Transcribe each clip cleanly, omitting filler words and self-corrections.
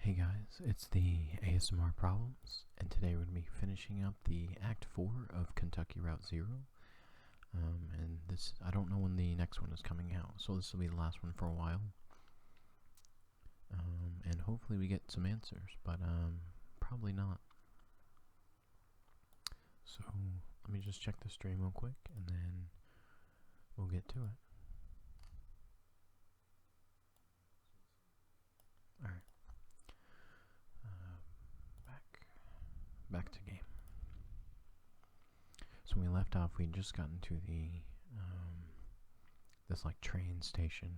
Hey guys, it's the ASMR Problems, and today we're going to be finishing up the Act 4 of Kentucky Route Zero. And I don't know when the next one is coming out, so this will be the last one for a while. And hopefully we get some answers, but probably not. So let me just check the stream real quick, and then we'll get to it. Alright. Back to game. So when we left off, we'd just gotten to the this like train station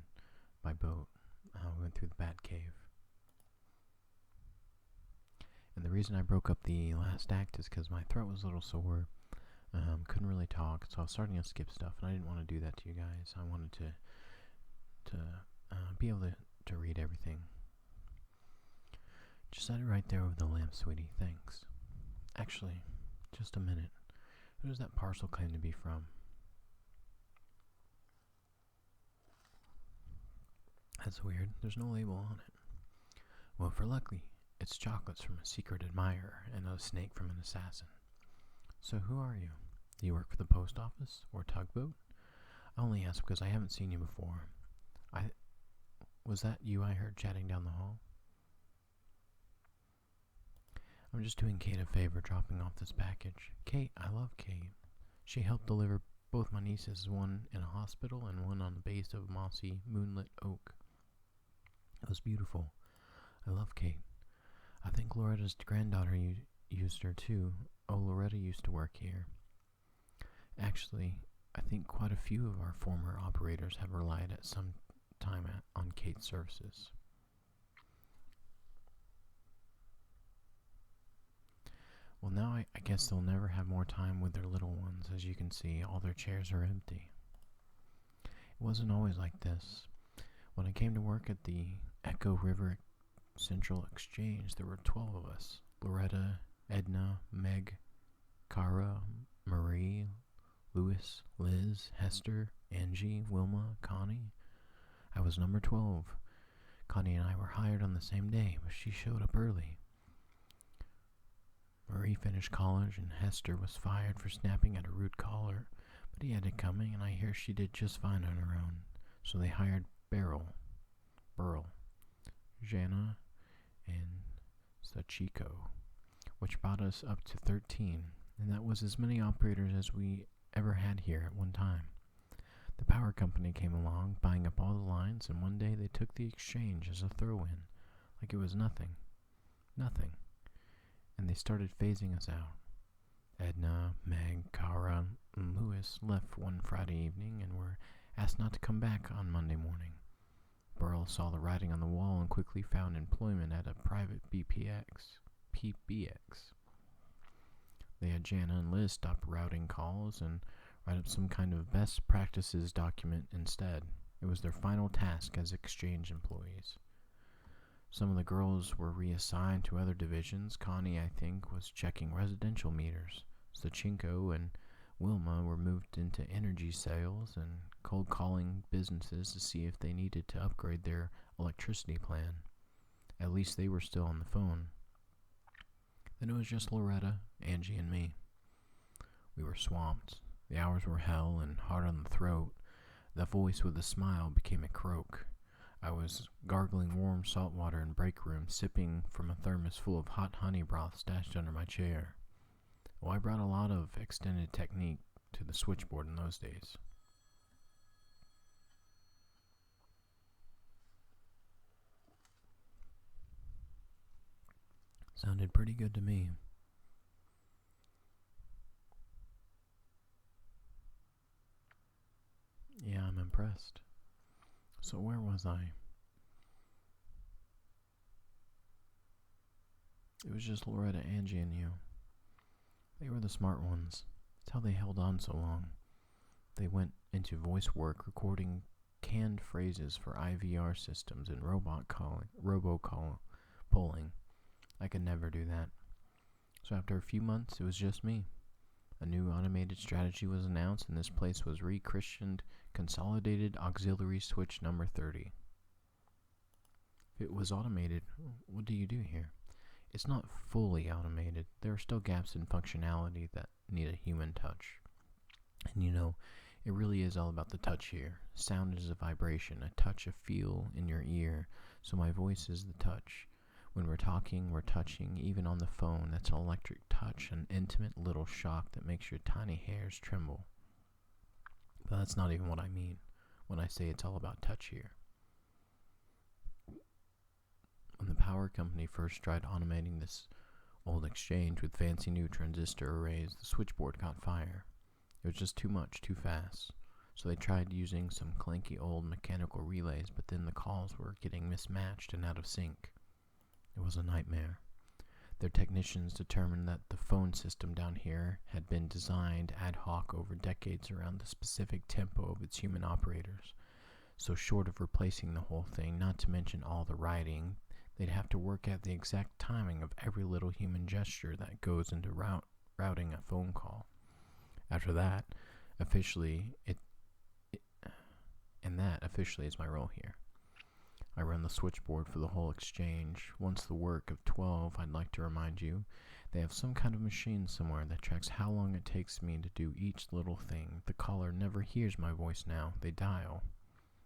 by boat. We went through the Bat Cave. And the reason I broke up the last act is because my throat was a little sore. Couldn't really talk, so I was starting to skip stuff, and I didn't want to do that to you guys. I wanted to be able to read everything. Just set it right there over the lamp, sweetie. Thanks. Actually, just a minute. Who does that parcel claim to be from? That's weird. There's no label on it. Well, for lucky, it's chocolates from a secret admirer and a snake from an assassin. So who are you? Do you work for the post office or tugboat? I only ask because I haven't seen you before. Was that you I heard chatting down the hall? I'm just doing Kate a favor dropping off this package. Kate, I love Kate. She helped deliver both my nieces, one in a hospital and one on the base of a mossy, moonlit oak. It was beautiful. I love Kate. I think Loretta's granddaughter used her too. Oh, Loretta used to work here. Actually, I think quite a few of our former operators have relied at some time on Kate's services. Well, now I guess they'll never have more time with their little ones. As you can see, all their chairs are empty. It wasn't always like this. When I came to work at the Echo River Central Exchange, there were 12 of us. Loretta, Edna, Meg, Cara, Marie, Louis, Liz, Hester, Angie, Wilma, Connie. I was number 12. Connie and I were hired on the same day, but she showed up early. Marie finished college, and Hester was fired for snapping at a rude caller, but he had it coming, and I hear she did just fine on her own. So they hired Burl, Jana, and Sachiko, which brought us up to 13, and that was as many operators as we ever had here at one time. The power company came along, buying up all the lines, and one day they took the exchange as a throw-in, like it was nothing. And they started phasing us out. Edna, Meg, Cara, and Louis left one Friday evening and were asked not to come back on Monday morning. Burl saw the writing on the wall and quickly found employment at a private PBX. They had Jana and Liz stop routing calls and write up some kind of best practices document instead. It was their final task as exchange employees. Some of the girls were reassigned to other divisions. Connie, I think, was checking residential meters. Sachinko and Wilma were moved into energy sales and cold calling businesses to see if they needed to upgrade their electricity plan. At least they were still on the phone. Then it was just Loretta, Angie, and me. We were swamped. The hours were hell and hard on the throat. The voice with a smile became a croak. I was gargling warm salt water in break room, sipping from a thermos full of hot honey broth stashed under my chair. Well, I brought a lot of extended technique to the switchboard in those days. Sounded pretty good to me. Yeah, I'm impressed. So where was I? It was just Loretta, Angie, and you. They were the smart ones. That's how they held on so long. They went into voice work, recording canned phrases for IVR systems and robocall polling. I could never do that. So after a few months, it was just me. A new automated strategy was announced, and this place was rechristened Consolidated Auxiliary Switch Number 30. If it was automated, what do you do here? It's not fully automated. There are still gaps in functionality that need a human touch. And it really is all about the touch here. Sound is a vibration, a touch, a feel in your ear. So my voice is the touch. When we're talking, we're touching. Even on the phone, that's an electric touch, an intimate little shock that makes your tiny hairs tremble. But that's not even what I mean when I say it's all about touch here. When the power company first tried automating this old exchange with fancy new transistor arrays, the switchboard caught fire. It was just too much, too fast. So they tried using some clanky old mechanical relays, but then the calls were getting mismatched and out of sync. It was a nightmare. Their technicians determined that the phone system down here had been designed ad hoc over decades around the specific tempo of its human operators. So short of replacing the whole thing, not to mention all the writing, they'd have to work out the exact timing of every little human gesture that goes into routing a phone call. After that, officially is my role here. I run the switchboard for the whole exchange. Once the work of 12, I'd like to remind you, they have some kind of machine somewhere that tracks how long it takes me to do each little thing. The caller never hears my voice now. They dial.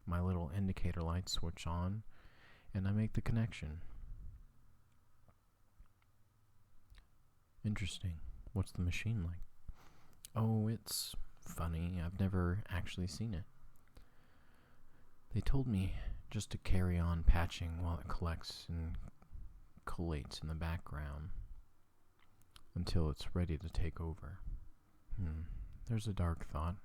My little indicator lights switch on, and I make the connection. Interesting. What's the machine like? Oh, it's funny. I've never actually seen it. They told me just to carry on patching while it collects and collates in the background until it's ready to take over. There's a dark thought.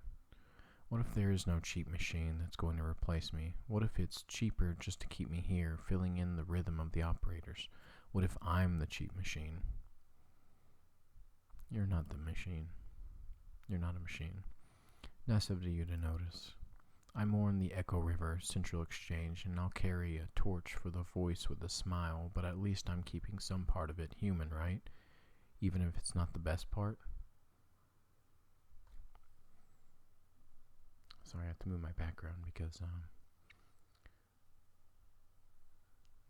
What if there is no cheap machine that's going to replace me? What if it's cheaper just to keep me here, filling in the rhythm of the operators? What if I'm the cheap machine? You're not the machine. You're not a machine. Nice of you to notice. I mourn the Echo River Central Exchange, and I'll carry a torch for the voice with a smile, but at least I'm keeping some part of it human, right? Even if it's not the best part. Sorry, I have to move my background because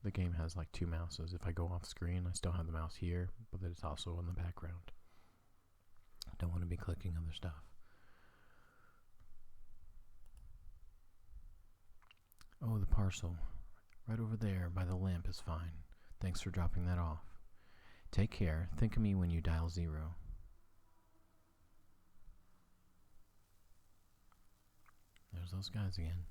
the game has like two mouses. If I go off screen, I still have the mouse here, but it's also in the background. I don't want to be clicking other stuff. Oh, the parcel. Right over there by the lamp is fine. Thanks for dropping that off. Take care. Think of me when you dial 0. There's those guys again.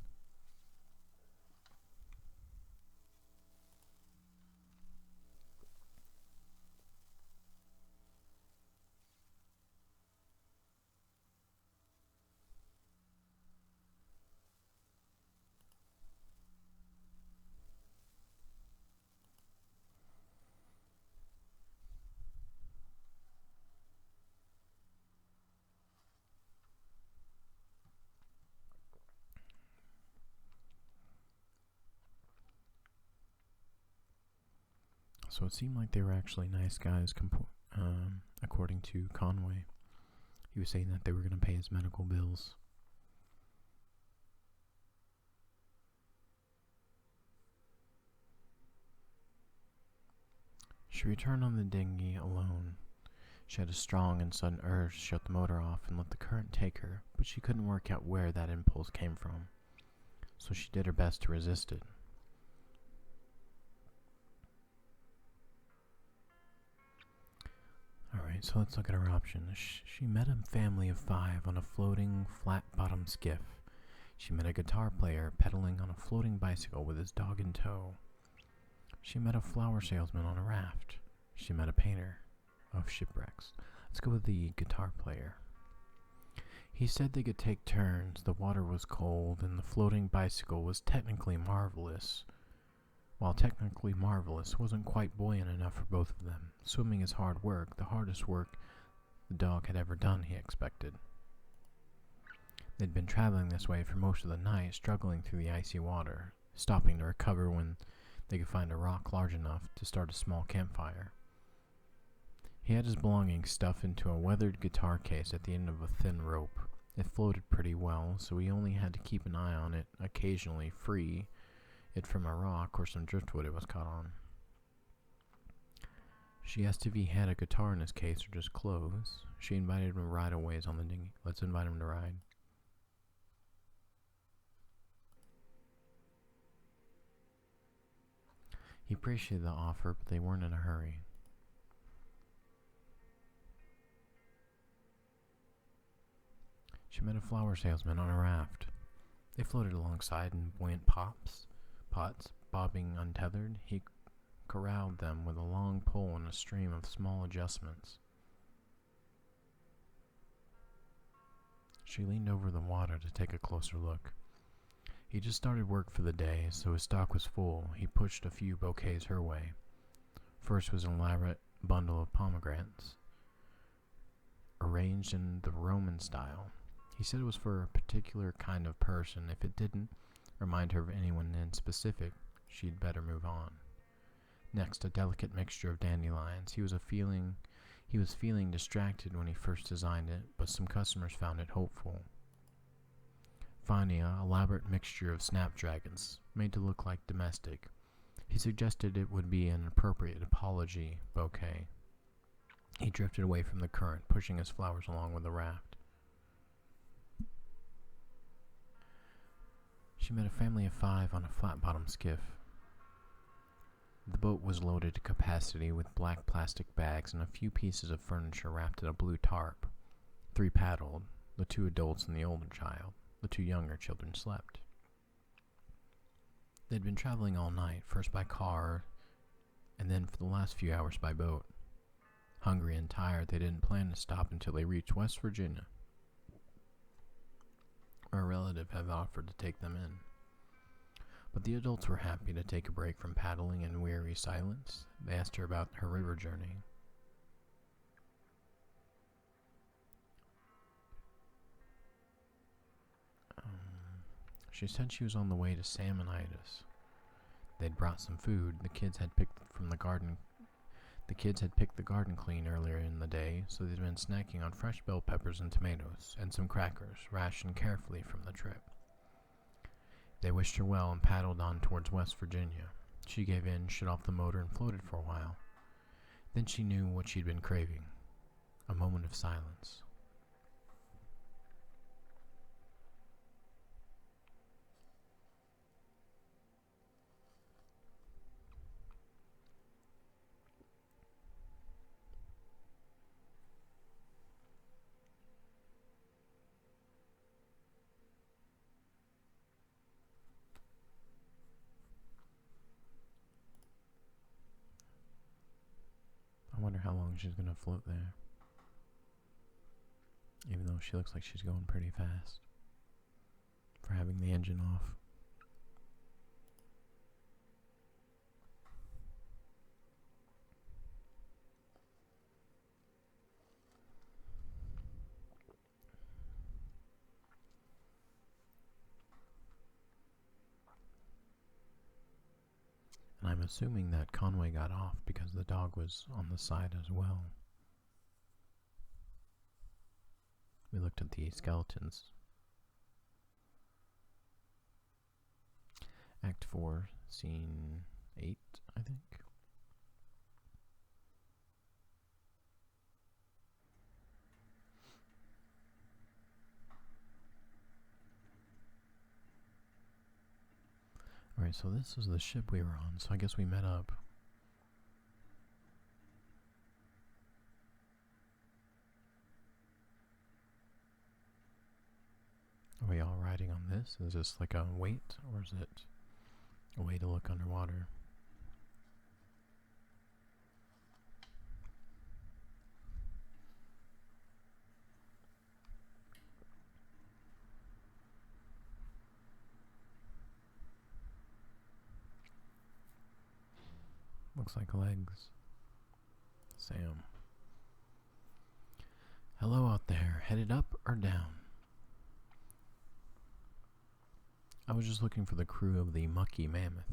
So it seemed like they were actually nice guys, according to Conway. He was saying that they were going to pay his medical bills. She returned on the dinghy alone. She had a strong and sudden urge to shut the motor off and let the current take her, but she couldn't work out where that impulse came from. So she did her best to resist it. Alright, so let's look at her options. She met a family of 5 on a floating, flat-bottomed skiff. She met a guitar player pedaling on a floating bicycle with his dog in tow. She met a flower salesman on a raft. She met a painter of shipwrecks. Let's go with the guitar player. He said they could take turns, the water was cold, and the floating bicycle was technically marvelous. While technically marvelous, wasn't quite buoyant enough for both of them. Swimming is hard work, the hardest work the dog had ever done, he expected. They'd been traveling this way for most of the night, struggling through the icy water, stopping to recover when they could find a rock large enough to start a small campfire. He had his belongings stuffed into a weathered guitar case at the end of a thin rope. It floated pretty well, so he only had to keep an eye on it occasionally, free it from a rock or some driftwood it was caught on. She asked if he had a guitar in his case or just clothes. She invited him to ride a ways on the dinghy. Let's invite him to ride. He appreciated the offer, but they weren't in a hurry. She met a flower salesman on a raft. They floated alongside in buoyant pots, bobbing untethered. He corralled them with a long pole and a stream of small adjustments. She leaned over the water to take a closer look. He just started work for the day, so his stock was full. He pushed a few bouquets her way. First was an elaborate bundle of pomegranates, arranged in the Roman style. He said it was for a particular kind of person. If it didn't remind her of anyone in specific, she'd better move on. Next, a delicate mixture of dandelions. He was feeling distracted when he first designed it, but some customers found it hopeful. Finally, an elaborate mixture of snapdragons, made to look like domestic. He suggested it would be an appropriate apology bouquet. He drifted away from the current, pushing his flowers along with the raft. She met a family of 5 on a flat-bottomed skiff. The boat was loaded to capacity with black plastic bags and a few pieces of furniture wrapped in a blue tarp. 3 paddled, the 2 adults and the older child. The 2 younger children slept. They'd been traveling all night, first by car, and then for the last few hours by boat. Hungry and tired, they didn't plan to stop until they reached West Virginia, where a relative had offered to take them in. But the adults were happy to take a break from paddling in weary silence. They asked her about her river journey. She said she was on the way to Salmonitis. They'd brought some food. The kids had picked the garden clean earlier in the day, so they'd been snacking on fresh bell peppers and tomatoes, and some crackers, rationed carefully from the trip. They wished her well and paddled on towards West Virginia. She gave in, shut off the motor, and floated for a while. Then she knew what she'd been craving. A moment of silence. I wonder how long she's going to float there. Even though she looks like she's going pretty fast for having the engine off. And I'm assuming that Conway got off because the dog was on the side as well. We looked at the skeletons. Act 4, Scene 8, I think. Alright, so this is the ship we were on, so I guess we met up. Are we all riding on this? Is this like a weight, or is it a way to look underwater? Looks like legs. Sam. Hello out there. Headed up or down? I was just looking for the crew of the Mucky Mammoth.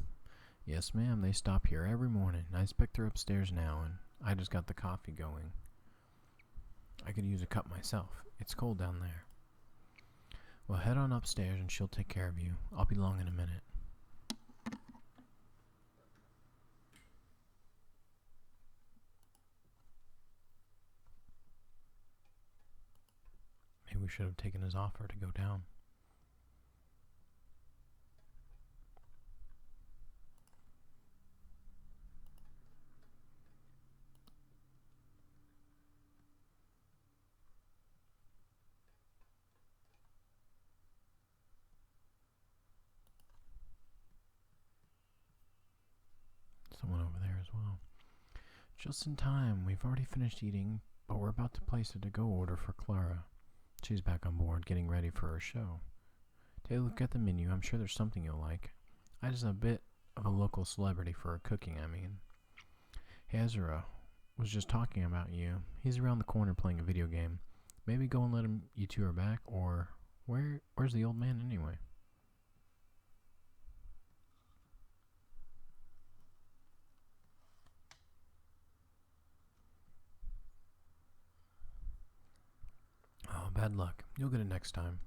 Yes, ma'am, they stop here every morning. I expect they're upstairs now, and I just got the coffee going. I could use a cup myself. It's cold down there. Well, head on upstairs and she'll take care of you. I'll be along in a minute. we should have taken his offer to go down. Someone over there as well. Just in time. We've already finished eating, but we're about to place a to-go order for Clara. She's back on board, getting ready for her show. Take a look at the menu. I'm sure there's something you'll like. I just a bit of a local celebrity for her cooking, I mean. Hey, Ezra was just talking about you. He's around the corner playing a video game. Maybe go and let him you two are back, or where's the old man anyway? Oh, bad luck. You'll get it next time.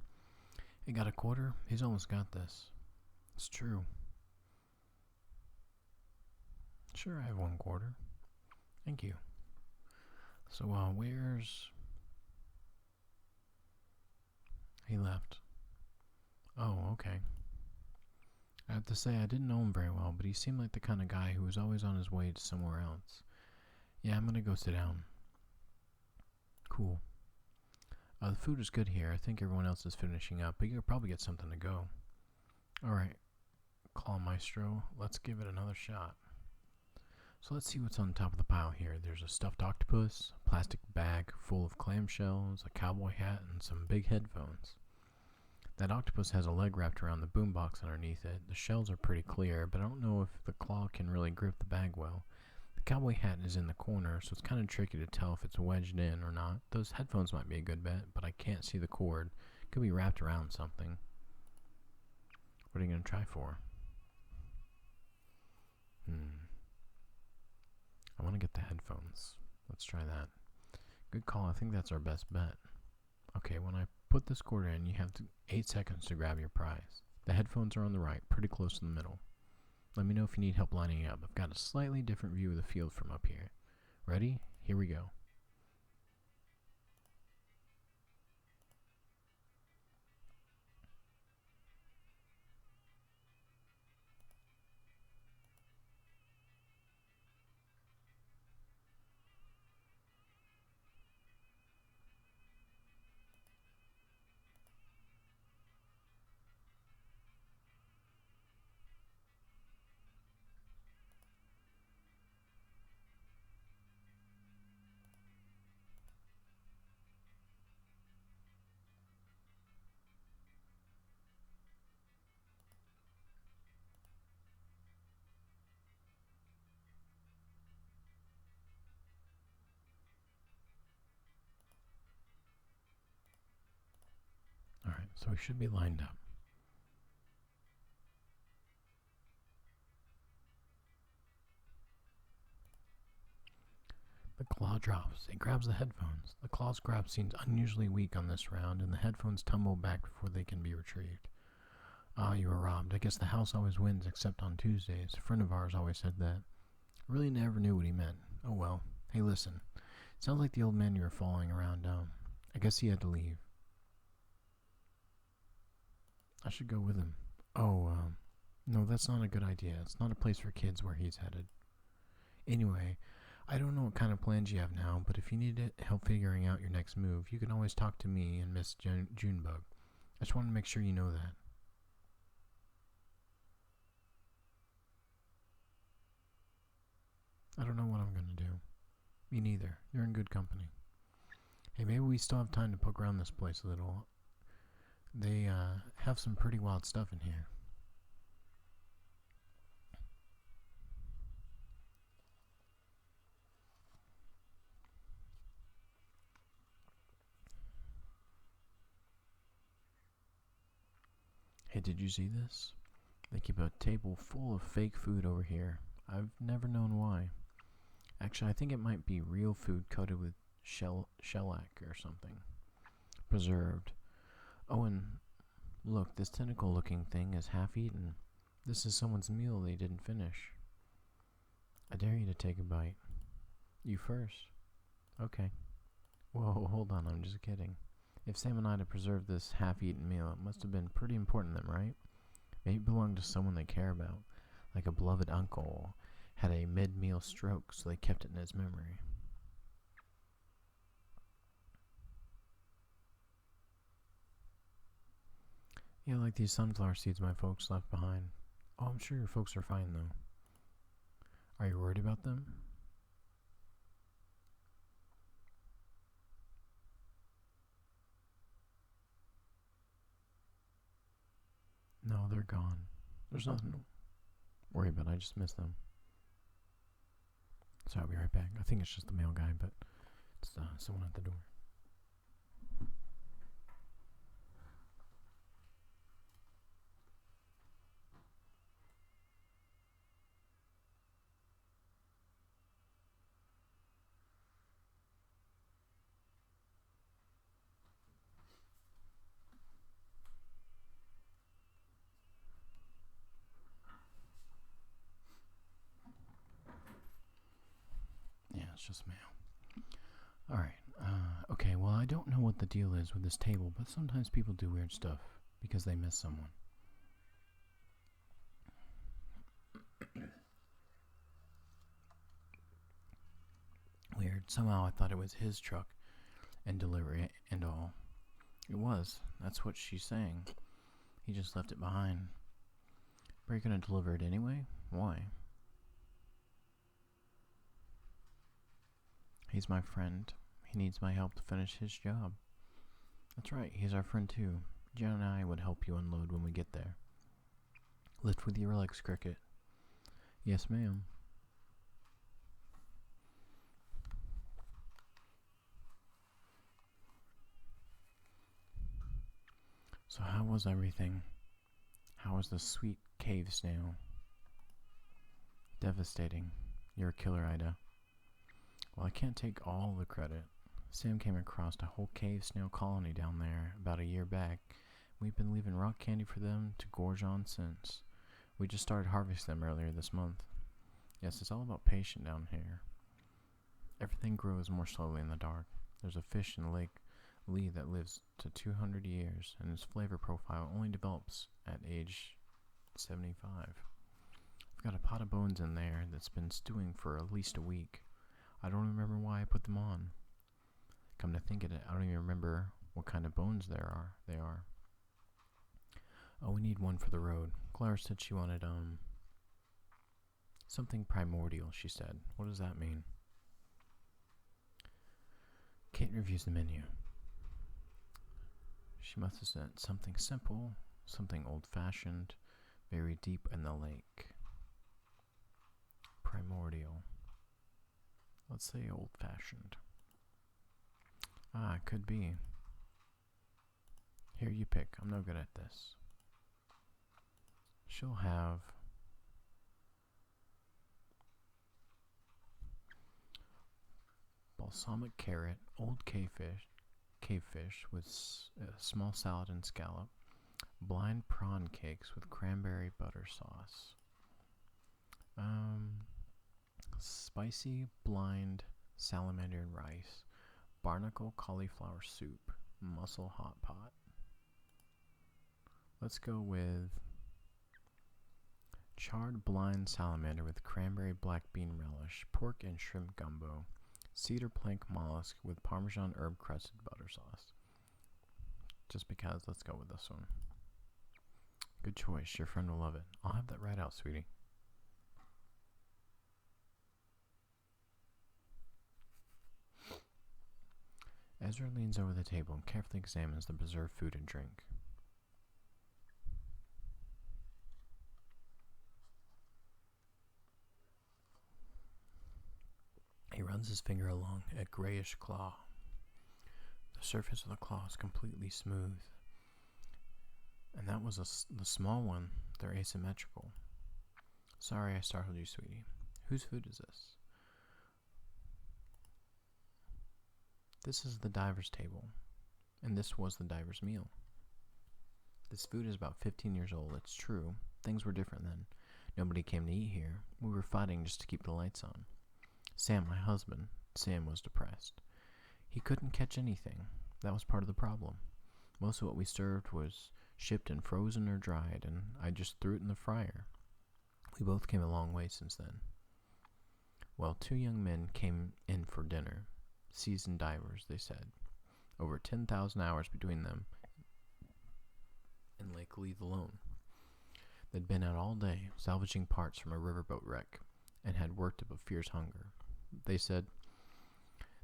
He got a quarter? He's almost got this. It's true. Sure, I have 1 quarter. Thank you. So, where's... He left. Oh, okay. I have to say, I didn't know him very well, but he seemed like the kind of guy who was always on his way to somewhere else. Yeah, I'm gonna go sit down. Cool. The food is good here. I think everyone else is finishing up, but you'll probably get something to go. Alright, Claw Maestro, let's give it another shot. So let's see what's on top of the pile here. There's a stuffed octopus, a plastic bag full of clamshells, a cowboy hat, and some big headphones. That octopus has a leg wrapped around the boombox underneath it. The shells are pretty clear, but I don't know if the claw can really grip the bag well. The cowboy hat is in the corner, so it's kind of tricky to tell if it's wedged in or not. Those headphones might be a good bet, but I can't see the cord. Could be wrapped around something. What are you going to try for? I want to get the headphones. Let's try that. Good call. I think that's our best bet. Okay, when I put this quarter in, you have 8 seconds to grab your prize. The headphones are on the right, pretty close to the middle. Let me know if you need help lining up. I've got a slightly different view of the field from up here. Ready? Here we go. Alright, so we should be lined up. The claw drops. It grabs the headphones. The claw's grab seems unusually weak on this round, and the headphones tumble back before they can be retrieved. Ah, you were robbed. I guess the house always wins except on Tuesdays. A friend of ours always said that. I really never knew what he meant. Oh well. Hey, listen. Sounds like the old man you were following around. I guess he had to leave. I should go with him. Oh, no, that's not a good idea. It's not a place for kids where he's headed. Anyway, I don't know what kind of plans you have now, but if you need help figuring out your next move, you can always talk to me and Miss Junebug. I just want to make sure you know that. I don't know what I'm going to do. Me neither. You're in good company. Hey, maybe we still have time to poke around this place a little. They have some pretty wild stuff in here. Hey, did you see this? They keep a table full of fake food over here. I've never known why. Actually, I think it might be real food coated with shellac or something. Preserved. Oh, and look, this tentacle-looking thing is half-eaten. This is someone's meal they didn't finish. I dare you to take a bite. You first. Okay. Whoa, hold on, I'm just kidding. If Sam and I had preserved this half-eaten meal, it must have been pretty important to them, right? Maybe it belonged to someone they care about, like a beloved uncle had a mid-meal stroke, so they kept it in his memory. Yeah, like these sunflower seeds my folks left behind. Oh, I'm sure your folks are fine, though. Are you worried about them? No, they're gone. There's nothing to worry about. I just miss them. So I'll be right back. I think it's just the mail guy, but it's someone at the door. Yeah, it's just mail. Alright. Okay, well, I don't know what the deal is with this table, but sometimes people do weird stuff because they miss someone. Weird. Somehow I thought it was his truck and delivery and all. It was. That's what she's saying. He just left it behind. But you're gonna deliver it anyway? Why? He's my friend. He needs my help to finish his job. That's right, he's our friend too. Jen and I would help you unload when we get there. Lift with your legs, Cricket. Yes, ma'am. So how was everything? How was the sweet cave snail? Devastating. You're a killer, Ida. Well, I can't take all the credit. Sam came across a whole cave snail colony down there about a year back. We've been leaving rock candy for them to gorge on since. We just started harvesting them earlier this month. Yes, it's all about patience down here. Everything grows more slowly in the dark. There's a fish in Lake Lee that lives to 200 years, and its flavor profile only develops at age 75. I've got a pot of bones in there that's been stewing for at least a week. I don't remember why I put them on. Come to think of it, I don't even remember what kind of bones they are. Oh, we need one for the road. Clara said she wanted, something primordial, she said. What does that mean? Kate reviews the menu. She must have said something simple, something old-fashioned, very deep in the lake. Primordial. Let's say old-fashioned. Ah, it could be. Here, you pick. I'm no good at this. She'll have balsamic carrot, old cavefish with small salad and scallop, blind prawn cakes with cranberry butter sauce, spicy blind salamander and rice, barnacle cauliflower soup, mussel hot pot. Let's go with charred blind salamander with cranberry black bean relish, pork and shrimp gumbo, cedar plank mollusk with Parmesan herb crusted butter sauce. Just because, let's go with this one. Good choice. Your friend will love it. I'll have that right out, sweetie. Ezra leans over the table and carefully examines the preserved food and drink. He runs his finger along a grayish claw. The surface of the claw is completely smooth. And that was the small one. They're asymmetrical. Sorry I startled you, sweetie. Whose food is this? This is the diver's table. And this was the diver's meal. This food is about 15 years old. It's true. Things were different then. Nobody came to eat here. We were fighting just to keep the lights on. Sam, my husband, Sam was depressed. He couldn't catch anything. That was part of the problem. Most of what we served was shipped and frozen or dried, and I just threw it in the fryer. We both came a long way since then. Well, two young men came in for dinner. Seasoned divers, they said. Over 10,000 hours between them and Lake Leith alone. They'd been out all day, salvaging parts from a riverboat wreck, and had worked up a fierce hunger. They said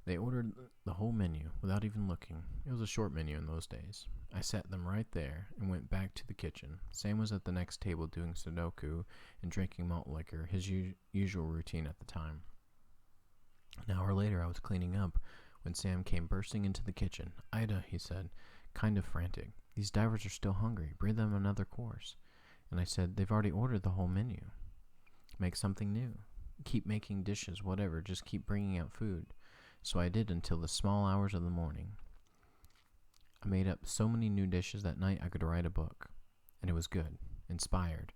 they ordered the whole menu without even looking. It was a short menu in those days. I sat them right there and went back to the kitchen. Sam was at the next table doing Sudoku and drinking malt liquor, his usual routine at the time. An hour later, I was cleaning up when Sam came bursting into the kitchen. "Ida," he said, kind of frantic, "these divers are still hungry. Bring them another course." And I said, "They've already ordered the whole menu. Make something new. Keep making dishes, whatever. Just keep bringing out food." So I did until the small hours of the morning. I made up so many new dishes that night I could write a book. And it was good, inspired.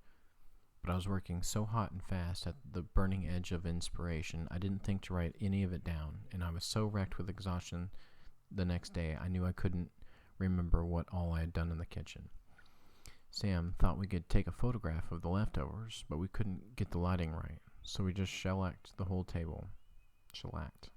But I was working so hot and fast at the burning edge of inspiration, I didn't think to write any of it down, and I was so wrecked with exhaustion the next day I knew I couldn't remember what all I had done in the kitchen. Sam thought we could take a photograph of the leftovers, but we couldn't get the lighting right, so we just shellacked the whole table. Shellacked.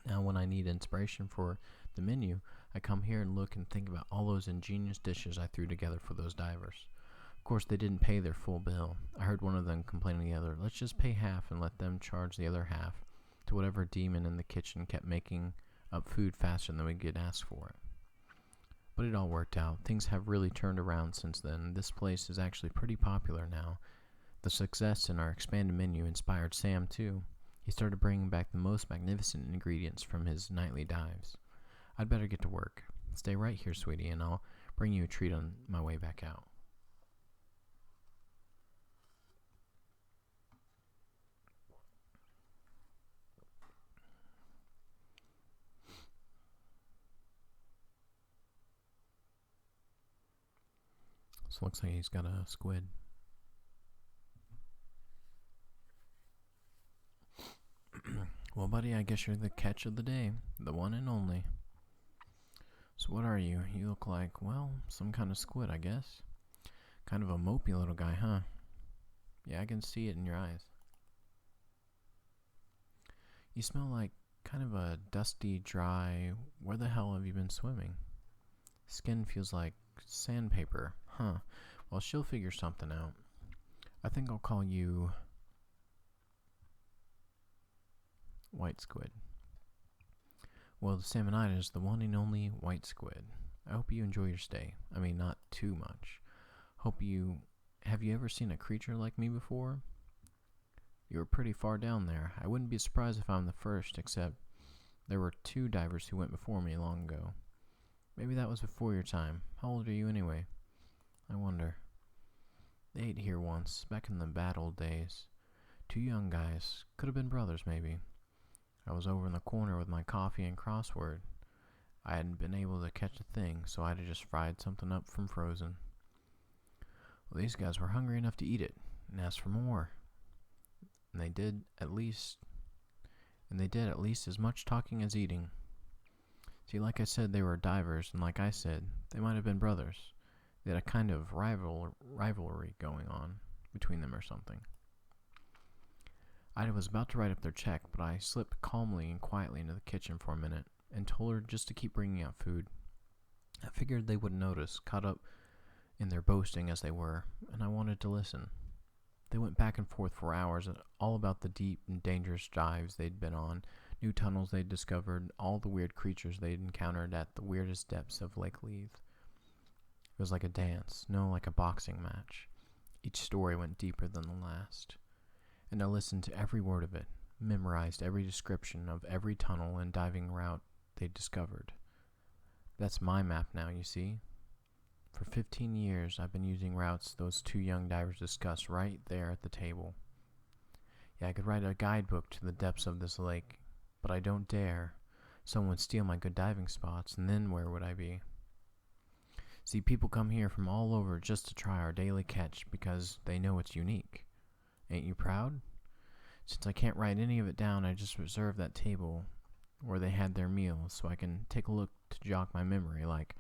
Now when I need inspiration for the menu, I come here and look and think about all those ingenious dishes I threw together for those divers. Of course, they didn't pay their full bill. I heard one of them complaining to the other, "Let's just pay half and let them charge the other half," to whatever demon in the kitchen kept making up food faster than we could ask for it. But it all worked out. Things have really turned around since then. This place is actually pretty popular now. The success in our expanded menu inspired Sam, too. He started bringing back the most magnificent ingredients from his nightly dives. I'd better get to work. Stay right here, sweetie, and I'll bring you a treat on my way back out. So looks like he's got a squid. Well, buddy, I guess you're the catch of the day. The one and only. So what are you? You look like, well, some kind of squid, I guess. Kind of a mopey little guy, huh? Yeah, I can see it in your eyes. You smell like kind of a dusty, dry... Where the hell have you been swimming? Skin feels like sandpaper. Huh. Well, she'll figure something out. I think I'll call you... White squid. Well, the salmonitis is the one and only white squid. I hope you enjoy your stay. I mean, not too much. Have you ever seen a creature like me before? You were pretty far down there. I wouldn't be surprised if I'm the first, except there were 2 divers who went before me long ago. Maybe that was before your time. How old are you anyway? I wonder. They ate here once, back in the bad old days. 2 young guys. Could have been brothers, maybe. I was over in the corner with my coffee and crossword. I hadn't been able to catch a thing, so I'd just fried something up from frozen. Well, these guys were hungry enough to eat it, and asked for more. And they did at least as much talking as eating. See, like I said, they were divers, and like I said, they might have been brothers. They had a kind of rivalry going on between them or something. I was about to write up their check, but I slipped calmly and quietly into the kitchen for a minute and told her just to keep bringing out food. I figured they wouldn't notice, caught up in their boasting as they were, and I wanted to listen. They went back and forth for hours, all about the deep and dangerous dives they'd been on, new tunnels they'd discovered, all the weird creatures they'd encountered at the weirdest depths of Lake Leith. It was like a dance, no, like a boxing match. Each story went deeper than the last. And I listened to every word of it, memorized every description of every tunnel and diving route they'd discovered. That's my map now, you see. For 15 years, I've been using routes those 2 young divers discussed right there at the table. Yeah, I could write a guidebook to the depths of this lake, but I don't dare. Someone would steal my good diving spots, and then where would I be? See, people come here from all over just to try our daily catch because they know it's unique. Ain't you proud? Since I can't write any of it down, I just reserve that table where they had their meals so I can take a look to jog my memory, like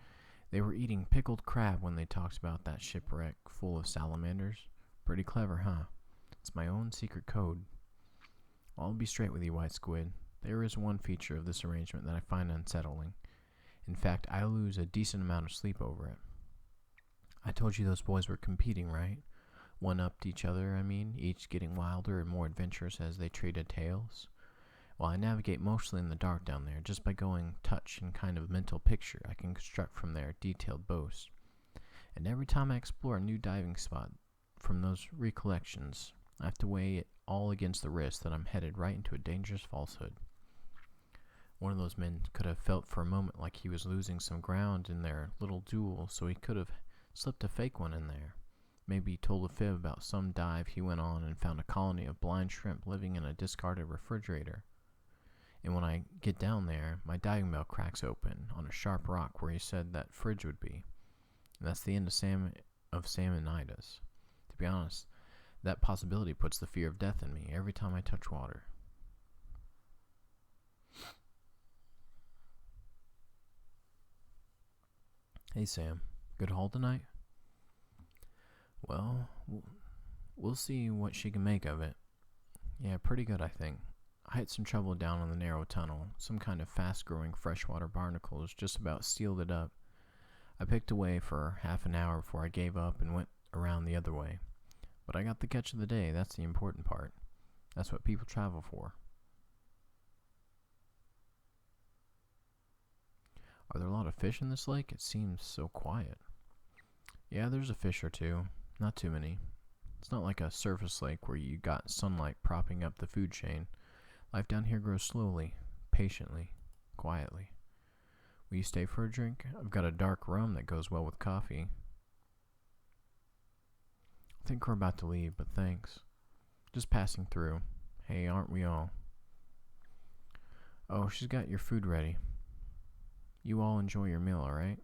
they were eating pickled crab when they talked about that shipwreck full of salamanders. Pretty clever, huh? It's my own secret code. I'll be straight with you, White Squid. There is one feature of this arrangement that I find unsettling. In fact, I lose a decent amount of sleep over it. I told you those boys were competing, right? One-upped each other, I mean, each getting wilder and more adventurous as they traded tales. Well, I navigate mostly in the dark down there, just by going touch and kind of mental picture I can construct from their detailed boasts. And every time I explore a new diving spot from those recollections, I have to weigh it all against the risk that I'm headed right into a dangerous falsehood. One of those men could have felt for a moment like he was losing some ground in their little duel, so he could have slipped a fake one in there. Maybe he told a fib about some dive he went on and found a colony of blind shrimp living in a discarded refrigerator. And when I get down there, my diving bell cracks open on a sharp rock where he said that fridge would be. And that's the end of salmonitis. To be honest, that possibility puts the fear of death in me every time I touch water. Hey Sam, good haul tonight? Well, we'll see what she can make of it. Yeah, pretty good, I think. I had some trouble down on the narrow tunnel. Some kind of fast-growing freshwater barnacles just about sealed it up. I picked away for half an hour before I gave up and went around the other way. But I got the catch of the day. That's the important part. That's what people travel for. Are there a lot of fish in this lake? It seems so quiet. Yeah, there's a fish or two. Not too many. It's not like a surface lake where you got sunlight propping up the food chain. Life down here grows slowly, patiently, quietly. Will you stay for a drink? I've got a dark rum that goes well with coffee. I think we're about to leave, but thanks. Just passing through. Hey, aren't we all? Oh, she's got your food ready. You all enjoy your meal, alright?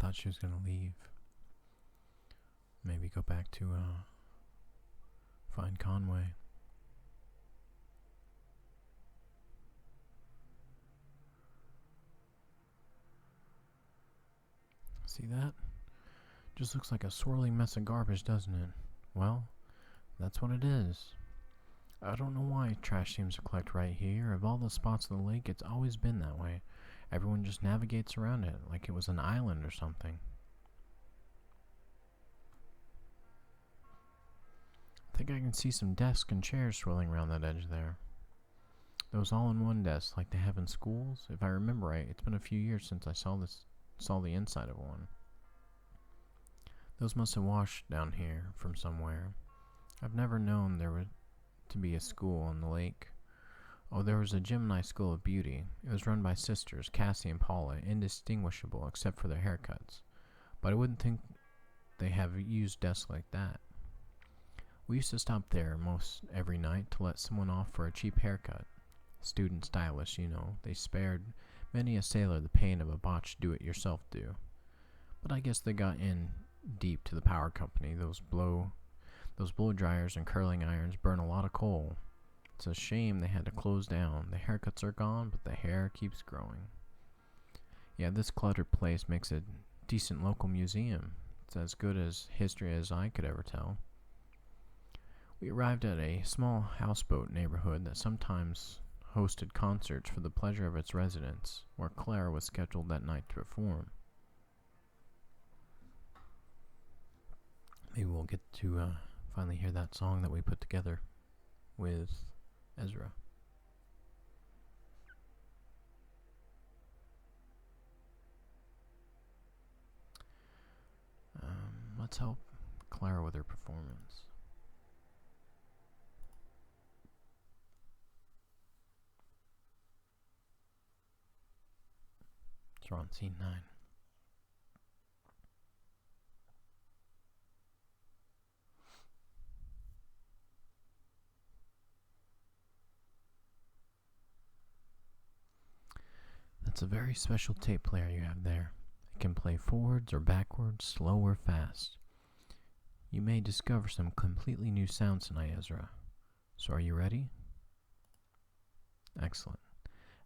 thought she was gonna leave. Maybe go back to, find Conway. See that? Just looks like a swirling mess of garbage, doesn't it? Well, that's what it is. I don't know why trash seems to collect right here. Of all the spots of the lake, it's always been that way. Everyone just navigates around it like it was an island or something. I think I can see some desks and chairs swirling around that edge there. Those all-in-one desks like they have in schools. If I remember right, it's been a few years since I saw the inside of one. Those must have washed down here from somewhere. I've never known there to be a school on the lake. Oh, there was a Gemini School of Beauty. It was run by sisters, Cassie and Paula, indistinguishable except for their haircuts. But I wouldn't think they have used desks like that. We used to stop there most every night to let someone off for a cheap haircut. Student stylists, you know, they spared many a sailor the pain of a botched do-it-yourself do. But I guess they got in deep to the power company. Those blow dryers and curling irons burn a lot of coal. It's a shame they had to close down. The haircuts are gone, but the hair keeps growing. Yeah, this cluttered place makes a decent local museum. It's as good as history as I could ever tell. We arrived at a small houseboat neighborhood that sometimes hosted concerts for the pleasure of its residents, where Clara was scheduled that night to perform. Maybe we'll get to finally hear that song that we put together with Ezra. Let's help Clara with her performance. So we're on scene 9. That's a very special tape player you have there. It can play forwards or backwards, slow or fast. You may discover some completely new sounds tonight, Ezra. So are you ready? Excellent.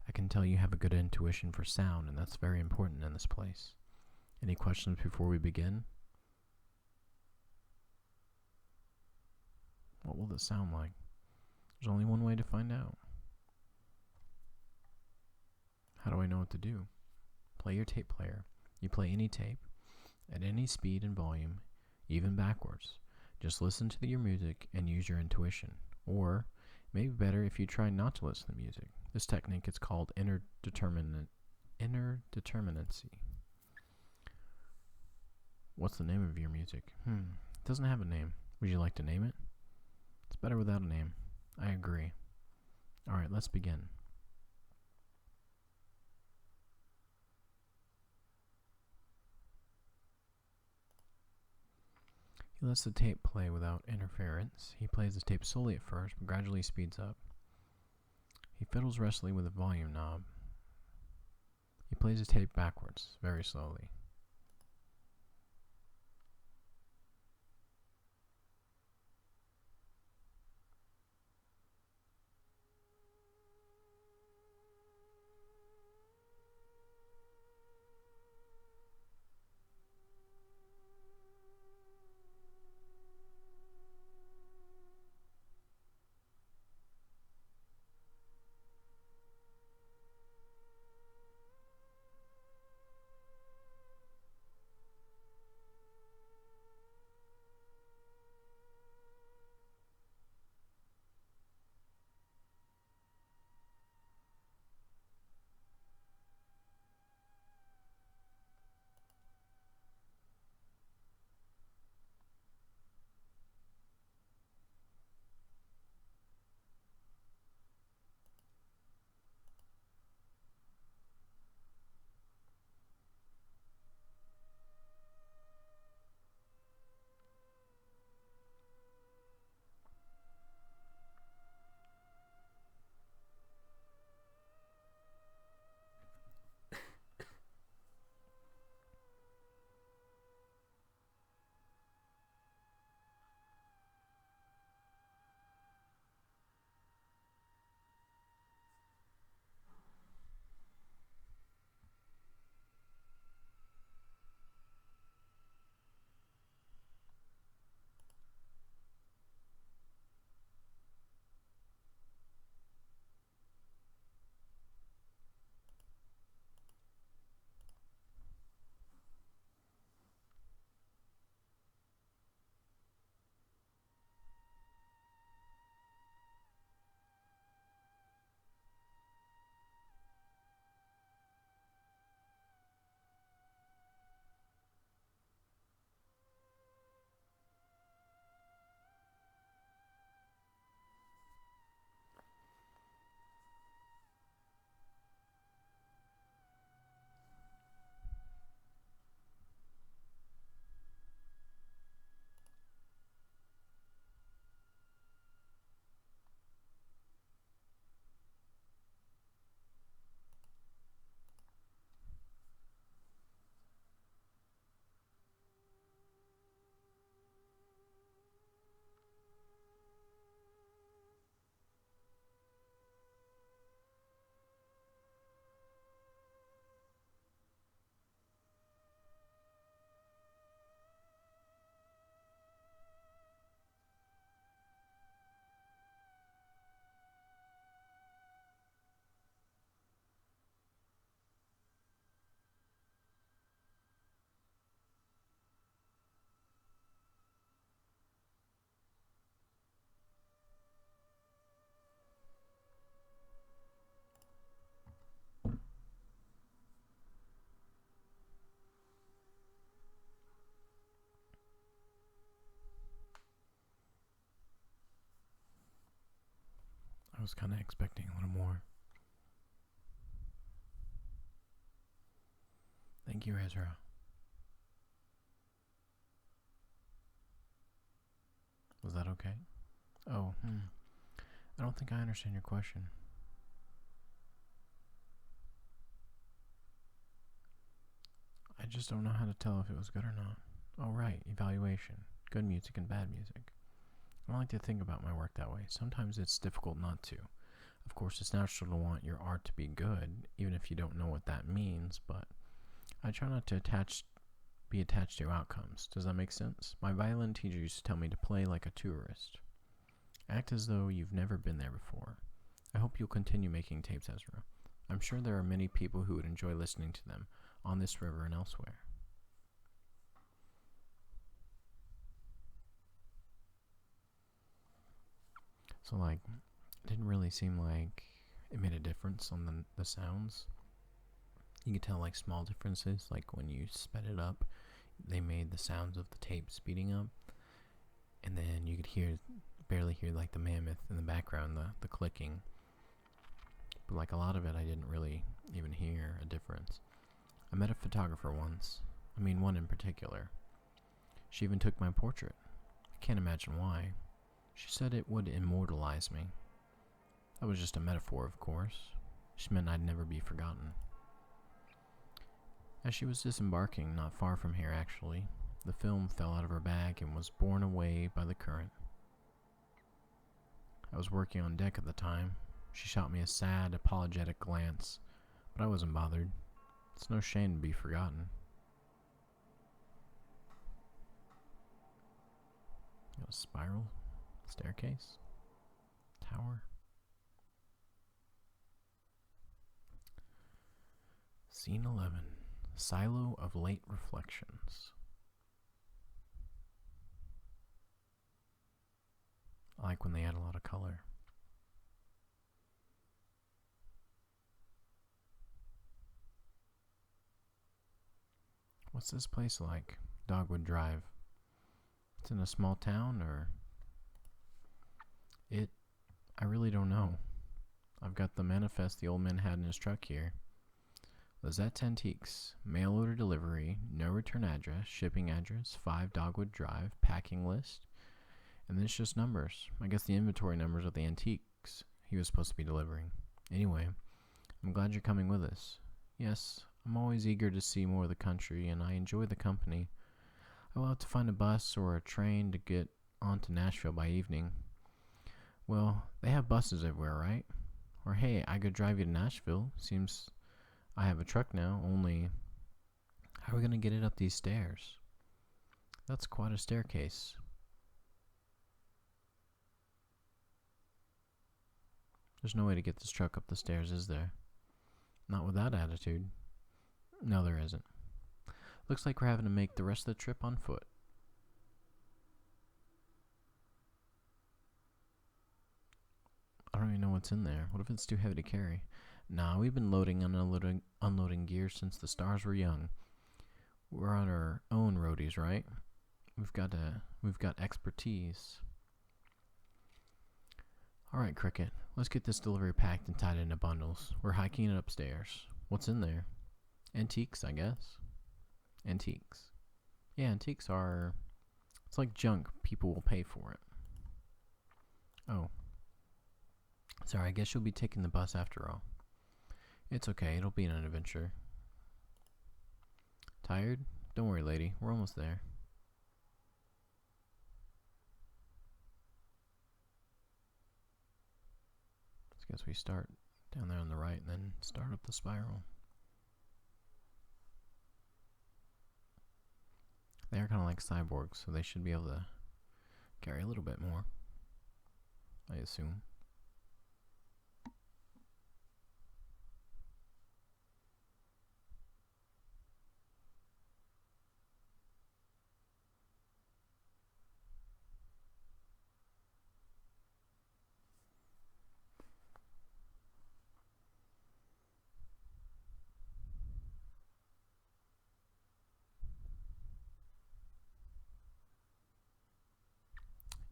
I can tell you have a good intuition for sound, and that's very important in this place. Any questions before we begin? What will this sound like? There's only one way to find out. How do I know what to do? Play your tape player. You play any tape, at any speed and volume, even backwards. Just listen to your music and use your intuition. Or, maybe better if you try not to listen to music. This technique is called interdeterminacy. What's the name of your music? It doesn't have a name. Would you like to name it? It's better without a name. I agree. Alright, let's begin. He lets the tape play without interference. He plays the tape slowly at first, but gradually speeds up. He fiddles restlessly with the volume knob. He plays the tape backwards, very slowly. I was kind of expecting a little more. Thank you, Ezra. Was that okay? Oh, I don't think I understand your question. I just don't know how to tell if it was good or not. Oh, right, evaluation. Good music and bad music. I don't like to think about my work that way. Sometimes it's difficult not to. Of course, it's natural to want your art to be good, even if you don't know what that means, but I try not to be attached to outcomes. Does that make sense? My violin teacher used to tell me to play like a tourist. Act as though you've never been there before. I hope you'll continue making tapes, Ezra. I'm sure there are many people who would enjoy listening to them on this river and elsewhere. So, like, it didn't really seem like it made a difference on the sounds. You could tell, like, small differences, like when you sped it up, they made the sounds of the tape speeding up, and then you could barely hear, like, the mammoth in the background, the clicking. But, like, a lot of it, I didn't really even hear a difference. I met a photographer once. I mean, one in particular. She even took my portrait. I can't imagine why. She said it would immortalize me. That was just a metaphor, of course. She meant I'd never be forgotten. As she was disembarking, not far from here actually, the film fell out of her bag and was borne away by the current. I was working on deck at the time. She shot me a sad, apologetic glance, but I wasn't bothered. It's no shame to be forgotten. Got a spiral? Staircase? Tower? Scene 11. Silo of Late Reflections. I like when they add a lot of color. What's this place like? Dogwood Drive. It's in a small town, or... I really don't know. I've got the manifest the old man had in his truck here. Lizette's Antiques. Mail order delivery. No return address. Shipping address. 5 Dogwood Drive. Packing list. And then it's just numbers. I guess the inventory numbers of the antiques he was supposed to be delivering. Anyway, I'm glad you're coming with us. Yes, I'm always eager to see more of the country, and I enjoy the company. I will have to find a bus or a train to get on to Nashville by evening. Well, they have buses everywhere, right? Or hey, I could drive you to Nashville. Seems I have a truck now, only how are we going to get it up these stairs? That's quite a staircase. There's no way to get this truck up the stairs, is there? Not with that attitude. No, there isn't. Looks like we're having to make the rest of the trip on foot. I don't even know what's in there. What if it's too heavy to carry? Nah, we've been loading and unloading gear since the stars were young. We're on our own roadies, right? We've got expertise. Alright, Cricket. Let's get this delivery packed and tied into bundles. We're hiking it upstairs. What's in there? Antiques, I guess. Antiques. Yeah, antiques are... It's like junk. People will pay for it. Oh. Sorry, I guess you'll be taking the bus after all. It's okay. It'll be an adventure. Tired? Don't worry, lady. We're almost there. I guess we start down there on the right and then start up the spiral. They are kind of like cyborgs, so they should be able to carry a little bit more, I assume.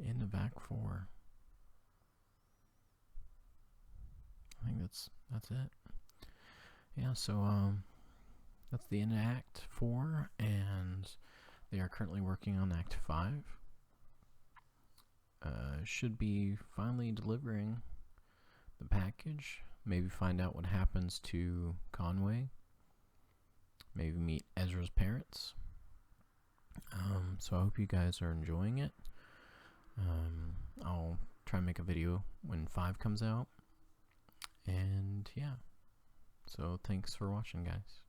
In the back 4. that's it. Yeah, so that's the end of Act 4, and they are currently working on Act 5. Should be finally delivering the package. Maybe find out what happens to Conway. Maybe meet Ezra's parents. So I hope you guys are enjoying it. I'll try and make a video when 5 comes out. And yeah. So thanks for watching, guys.